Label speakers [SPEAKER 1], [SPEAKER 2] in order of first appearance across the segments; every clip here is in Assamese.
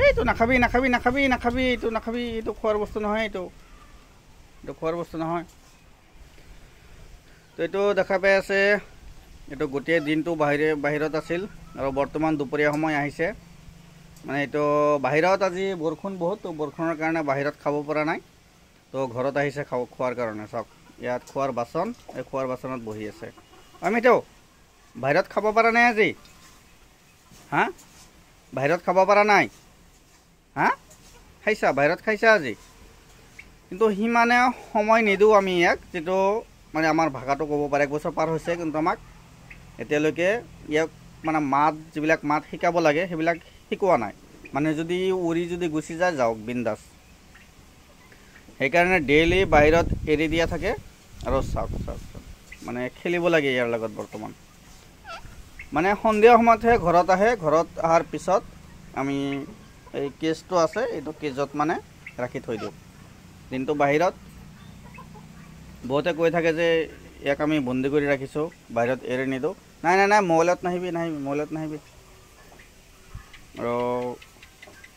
[SPEAKER 1] এইটো নাখাবি নাখাবি নাখাবি নাখাবি এইটো নাখাবি এইটো খোৱাৰ বস্তু নহয় এইটো খোৱাৰ বস্তু নহয় তো এইটো দেখা পাই আছে এইটো গোটেই দিনটো বাহিৰত আছিল আৰু বৰ্তমান দুপৰীয়া সময় আহিছে মানে এইটো বাহিৰত আজি বৰষুণ বহুত তো বৰষুণৰ কাৰণে বাহিৰত খাব পৰা নাই তো ঘৰত আহিছে খোৱাৰ কাৰণে চাওক ইয়াত খোৱাৰ বাচন এই খোৱাৰ বাচনত বহি আছে আমিতো বাহিৰত খাব পৰা নাই আজি হা বাহিৰত খাব পৰা নাই হা খাইছা বাহিৰত খাইছা আজি কিন্তু সিমানে সময় নিদিওঁ আমি ইয়াক যিটো মানে আমাৰ ভাষাটো ক'ব পাৰে 1 বছৰ পাৰ হৈছে কিন্তু আমাক এতিয়ালৈকে ইয়াক মানে মাত যিবিলাক মাত শিকাব লাগে সেইবিলাক শিকোৱা নাই মানে যদি উৰি যদি গুচি যায় যাওক বিন্দাছ সেইকাৰণে ডেইলি বাহিৰত এৰি দিয়া থাকে আৰু চাওক মানে খেলিব লাগে ইয়াৰ লগত বৰ্তমান মানে সন্ধিয়া সময়তহে ঘৰত আহে ঘৰত অহাৰ পিছত আমি এই কেজটো আছে এইটো কেজত মানে ৰাখি থৈ দিওঁ দিনটো বাহিৰত বহুতে কৈ থাকে যে ইয়াক আমি বন্দী কৰি ৰাখিছোঁ বাহিৰত এৰি নিদিওঁ নাই নাই নাই মোবাইলত নাহিবি আৰু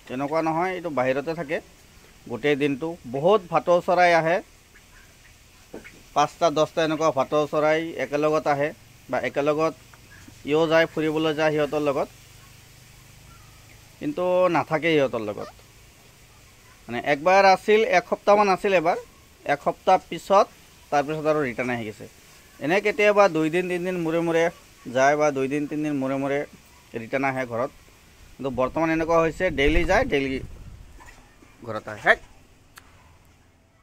[SPEAKER 1] তেনেকুৱা নহয় এইটো বাহিৰতে থাকে গোটেই দিনটো বহুত ভাটৌ চৰাই আহে 5টা 10টা এনেকুৱা ভাটৌ চৰাই একেলগত আহে বা একেলগত ইও যায় ফুৰিবলৈ যায় সিহঁতৰ লগত কিন্তু নাথাকে সিহঁতৰ লগত মানে একবাৰ আছিল 1 সপ্তাহমান আছিল এবাৰ 1 সপ্তাহ পিছত তাৰপিছত আৰু ৰিটাৰ্ণ আহি গৈছে এনে কেতিয়াবা 2 দিন 3 দিন মূৰে মূৰে যায় বা 2 দিন 3 দিন মূৰে মূৰে ৰিটাৰ্ণ আহে ঘৰত কিন্তু বৰ্তমান এনেকুৱা হৈছে ডেইলি যায় ডেইলি ঘৰত আহে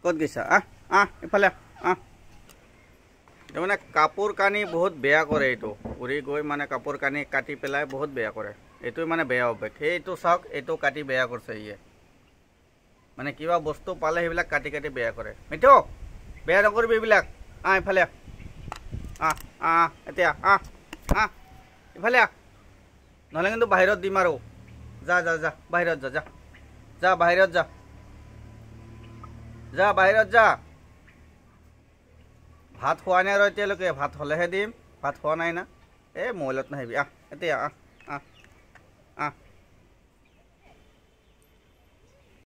[SPEAKER 1] ক'ত গৈছা ইফালে এইটো মানে কাপোৰ কানি বহুত বেয়া কৰে এইটো উৰি গৈ মানে কাপোৰ কানি কাটি পেলাই বহুত বেয়া কৰে এইটোৱে মানে বেয়া অভ্যাস এইটো চাওক এইটো কাটি বেয়া কৰিছে ইয়ে মানে কিবা বস্তু পালে সেইবিলাক কাটি কাটি বেয়া কৰে মিঠু বেয়া নকৰিবি এইবিলাক ইফালে এতিয়া ইফালে নহ'লে কিন্তু বাহিৰত দিম আৰু যা বাহিৰত যা বাহিৰত যা ভাত খোৱা নাই আৰু এতিয়ালৈকে ভাত হ'লেহে দিম ভাত খোৱা নাই না মোবাইলত নাহিবি এতিয়া